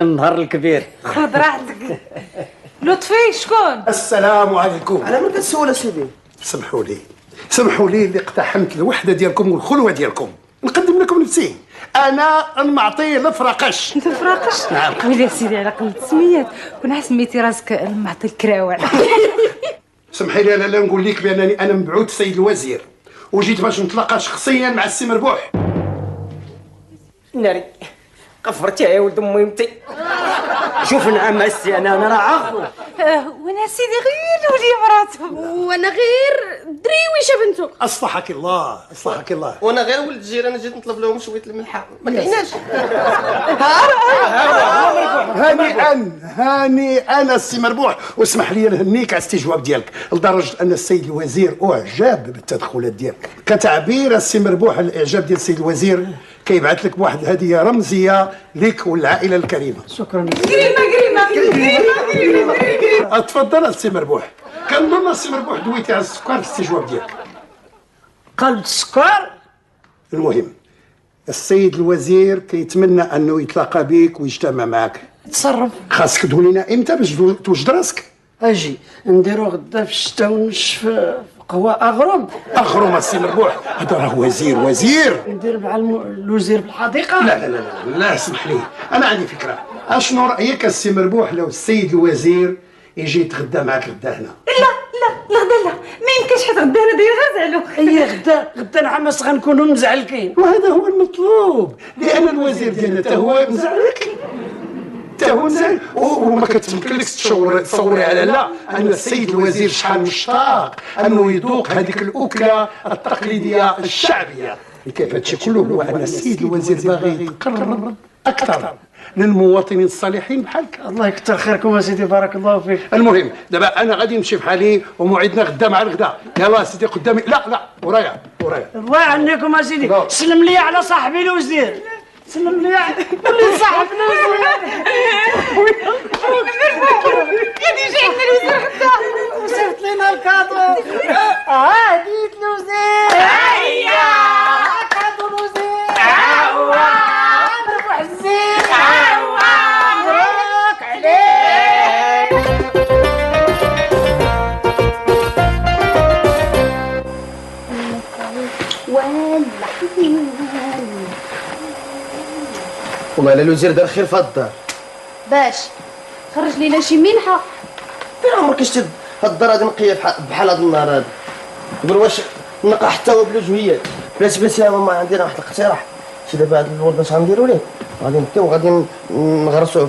النهار الكبير. خذ راحتك. لطفي شكون؟ السلام عليكم. على من كتسول اسيدي؟ سمحوا لي اللي اقتحمت الوحده ديالكم والخلوه ديالكم. نقدم لكم نفسي، انا نعطي الفراقش. انت الفراقش؟ نعم. ويلي سيدي على قلة السميات، كون سميتي راسك المعطي الكراوع. سمحي لي لا نقول لك بانني انا مبعوث السيد الوزير وجيت باش نتلاقى شخصيا مع السي مربوح. ناري قفرتي يا ولد امي متي. شوف نعم السي انا راه عاقل. وانا سيدي غير ولي مراته، وانا غير دريويشه بنته. اصلحك الله. وانا غير ولد الجيران جيت نطلب لهم شويه الملحه ما لقيناش. هانئا السي مربوح، واسمح لي نهنيك على الاستجواب ديالك لدرجه ان السيد الوزير اعجب بالتدخلات ديالك. كتعبير السي مربوح على الاعجاب ديال السيد الوزير كيبعث لك بواحد الهديه رمزيه لك والعائله الكريمه. شكرا. تفضل السي مربوح. كنظن السي مربوح دويتي على السكر في الاستجواب ديالك. قلب السكر. المهم السيد الوزير كيتمنى انه يتلاقى بك ويجتمع معك. تصرف. خاصك تقول لنا امتى باش توجد راسك. اجي نديرو غدا في الشتا ونشف قهوه اغرم السي مربوح، هذا راه وزير. ندير مع الوزير بالحديقه. لا اسمح لي، انا عندي فكره. اشنو رايك السي مربوح لو السيد الوزير يجي يتغدى معك غدا هنا؟ غدا لا، ما يمكنش حيت غدا انا داير غير زعلو. هي غدا نعمس غنكونوا مزعلكين، وهذا هو المطلوب، لان الوزير ديالنا حتى هو مزعلك. وما كتمكنلكش تصوري على لا ان السيد الوزير شحال مشتاق انه يذوق هذيك الاكله التقليديه الشعبيه. كيف هادشي كله هو ان السيد الوزير باغي يقرب اكثر للمواطنين الصالحين بحالك. الله يكثر خيركم يا سيدي، بارك الله فيك. المهم دابا انا غادي نمشي بحالي وموعدنا غدا مع الغداء. يلا سيدي قدامي. لا ورايا. الله يعنيكم يا سيدي. سلم لي على صاحبي الوزير. سلم لي على صاحبي الوزير. غادي يجي عندنا الوزير غدا. وصيفط لنا الكادو. هديت الوزير. هيا كادو الوزير. مربوح الزين. مبروك عليك. والله الا الوزير دار خير في الدار. باش خرج لينا شي منحه. فين عمرك شتي هاد الدار غادي نقيه بحال هاد النهار هذا؟ قول واش نلقى حتى هو بلوجهيات. بس يا ماما عندنا واحد الاقتراح. شي دابا هاد الولد اش غنديروا ليه؟ غادي نبكيو وغادي نغرسوه